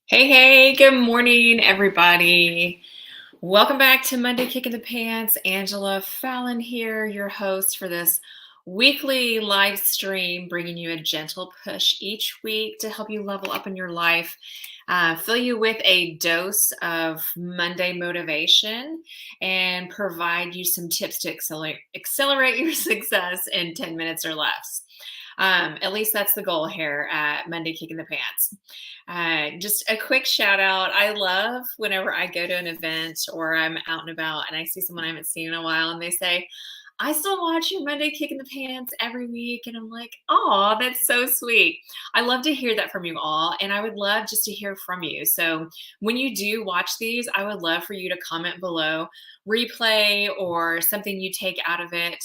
Hey, good morning, everybody. Welcome back to Monday Kick in the Pants. Angela Fallon here, your host for this weekly live stream, bringing you a gentle push each week to help you level up in your life, fill you with a dose of Monday motivation, and provide you some tips to accelerate your success in 10 minutes or less. At least that's the goal here at Monday Kick in the Pants. Just a quick shout out. I love whenever I go to an event or I'm out and about and I see someone I haven't seen in a while and they say, I still watch your Monday Kick in the Pants every week. And I'm like, oh, that's so sweet. I love to hear that from you all. And I would love just to hear from you. So when you do watch these, I would love for you to comment below, replay, or something you take out of it.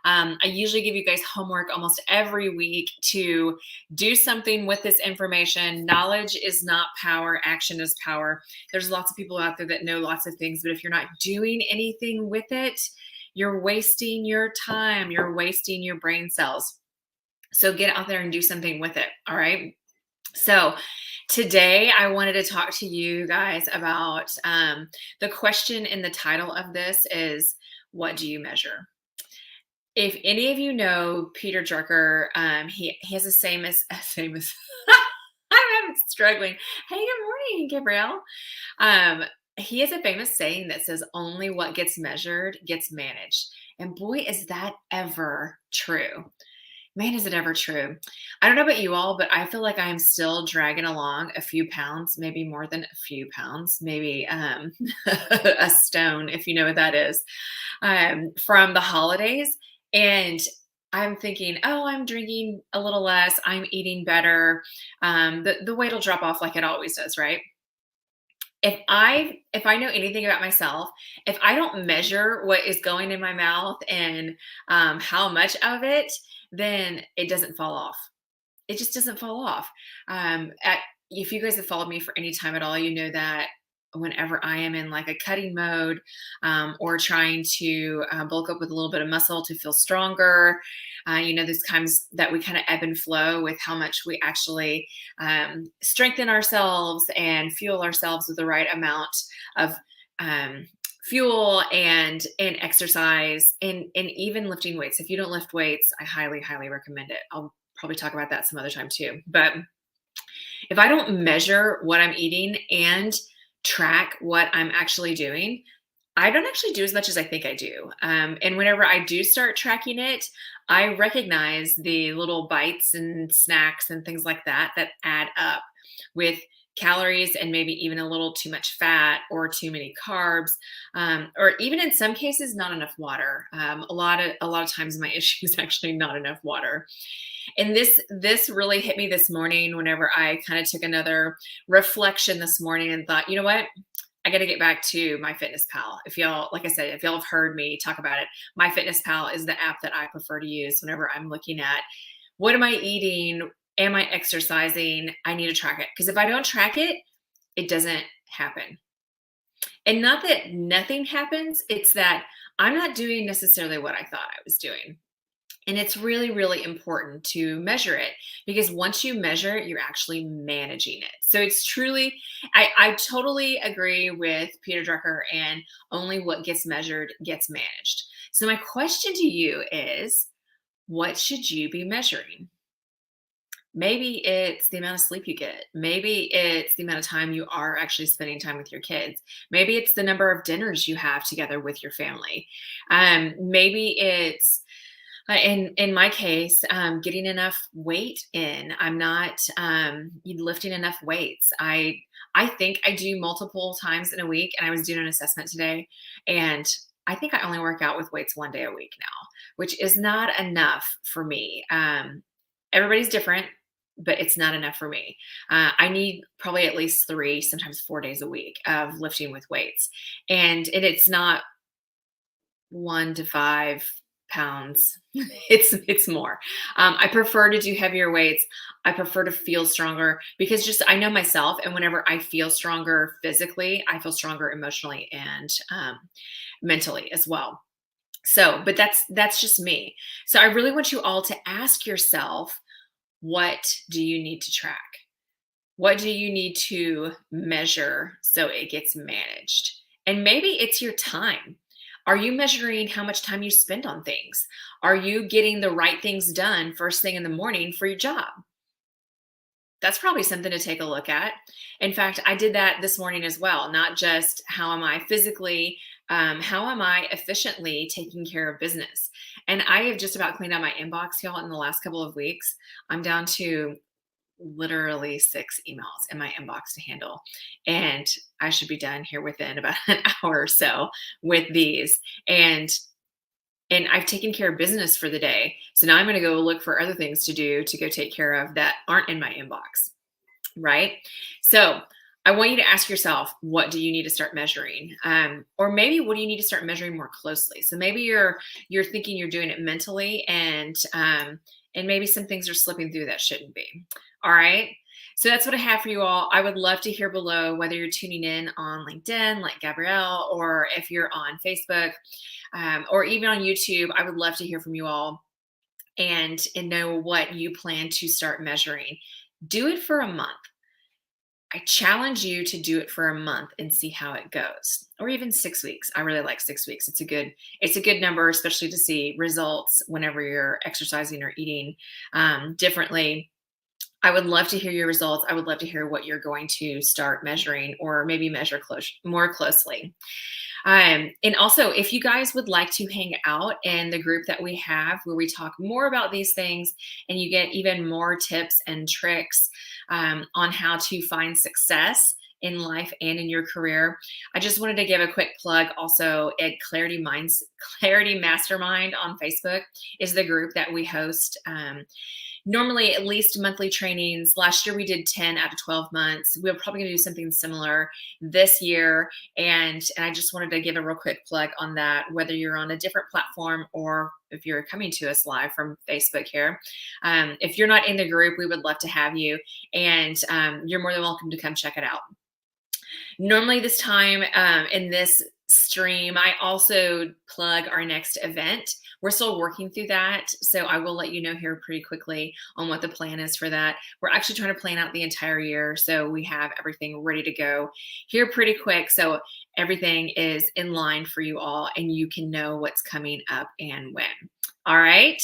I usually give you guys homework almost every week to do something with this information. Knowledge is not power, action is power. There's lots of people out there that know lots of things, but if you're not doing anything with it, you're wasting your time, you're wasting your brain cells. So get out there and do something with it. All right. So today I wanted to talk to you guys about the question in the title of this is, what do you measure? If any of you know Peter Drucker, he has a famous I'm struggling. Hey, good morning, Gabrielle. He has a famous saying that says, only what gets measured gets managed. And boy, is that ever true. Man, is it ever true. I don't know about you all, but I feel like I'm still dragging along a few pounds, maybe more than a few pounds, maybe a stone, if you know what that is, from the holidays. And I'm thinking, oh, I'm drinking a little less, I'm eating better. The weight will drop off like it always does, right? If I know anything about myself, if I don't measure what is going in my mouth and how much of it, then it doesn't fall off. It just doesn't fall off. If you guys have followed me for any time at all, you know that whenever I am in like a cutting mode, or trying to bulk up with a little bit of muscle to feel stronger, there's times that we kind of ebb and flow with how much we actually strengthen ourselves and fuel ourselves with the right amount of fuel and exercise and even lifting weights. If you don't lift weights, I highly recommend it. I'll probably talk about that some other time too. But if I don't measure what I'm eating and track what I'm actually doing, I don't actually do as much as I think I do. And whenever I do start tracking it, I recognize the little bites and snacks and things like that that add up with calories and maybe even a little too much fat or too many carbs, or even in some cases not enough water. A lot of times my issue is actually not enough water. And this really hit me this morning whenever I kind of took another reflection this morning and thought, you know what? I got to get back to MyFitnessPal. If y'all, like I said, if y'all have heard me talk about it, MyFitnessPal is the app that I prefer to use whenever I'm looking at what am I eating? Am I exercising? I need to track it. Because if I don't track it, it doesn't happen. And not that nothing happens, it's that I'm not doing necessarily what I thought I was doing. And it's really important to measure it because once you measure it, you're actually managing it. So it's truly, I totally agree with Peter Drucker and only what gets measured gets managed. So my question to you is, what should you be measuring? Maybe it's the amount of sleep you get. Maybe it's the amount of time you are actually spending time with your kids. Maybe it's the number of dinners you have together with your family. Maybe it's in my case, getting enough weight in. I'm not lifting enough weights. I think I do multiple times in a week, and I was doing an assessment today, and I think I only work out with weights 1 day a week now, which is not enough for me. Everybody's different, but it's not enough for me. I need probably at least 3, sometimes 4 days a week of lifting with weights, and it's not 1 to 5 pounds. It's more. I prefer to do heavier weights. I prefer to feel stronger because just I know myself, and whenever I feel stronger physically, I feel stronger emotionally and mentally as well. So, but that's just me. So I really want you all to ask yourself, what do you need to track? What do you need to measure so it gets managed? And maybe it's your time. Are you measuring how much time you spend on things? Are you getting the right things done first thing in the morning for your job? That's probably something to take a look at. In fact, I did that this morning as well. Not just how am I physically, how am I efficiently taking care of business? And I have just about cleaned out my inbox, y'all, in the last couple of weeks. I'm down to literally 6 emails in my inbox to handle. And I should be done here within about an hour or so with these. And I've taken care of business for the day. So now I'm going to go look for other things to do to go take care of that aren't in my inbox, right? So I want you to ask yourself, what do you need to start measuring? Or maybe what do you need to start measuring more closely? So maybe you're thinking you're doing it mentally, and maybe some things are slipping through that shouldn't be. All right. So that's what I have for you all. I would love to hear below whether you're tuning in on LinkedIn, like Gabrielle, or if you're on Facebook, or even on YouTube. I would love to hear from you all and know what you plan to start measuring. Do it for a month. I challenge you to do it for a month and see how it goes, or even 6 weeks. I really like 6 weeks. It's a good number, especially to see results whenever you're exercising or eating differently. I would love to hear your results. I would love to hear what you're going to start measuring, or maybe measure more closely. And also, if you guys would like to hang out in the group that we have where we talk more about these things and you get even more tips and tricks on how to find success in life and in your career, I just wanted to give a quick plug also at Clarity Mastermind on Facebook is the group that we host. Normally at least monthly trainings. Last year we did 10 out of 12 months. We're probably going to do something similar this year. And I just wanted to give a real quick plug on that, whether you're on a different platform or if you're coming to us live from Facebook here. If you're not in the group, we would love to have you. And you're more than welcome to come check it out. Normally this time in this stream, I also plug our next event. We're still working through that, so I will let you know here pretty quickly on what the plan is for that. We're actually trying to plan out the entire year, so we have everything ready to go here pretty quick, so everything is in line for you all and you can know what's coming up and when. All right.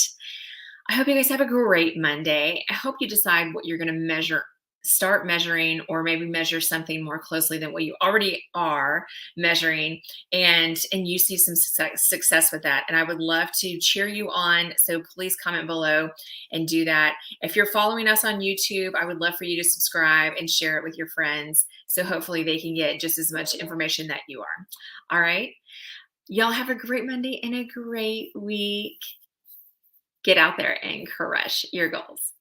I hope you guys have a great Monday. I hope you decide what you're going to start measuring, or maybe measure something more closely than what you already are measuring, and you see some success with that. And I would love to cheer you on. So please comment below and do that. If you're following us on YouTube, I would love for you to subscribe and share it with your friends. So hopefully they can get just as much information that you are. All right. Y'all have a great Monday and a great week. Get out there and crush your goals.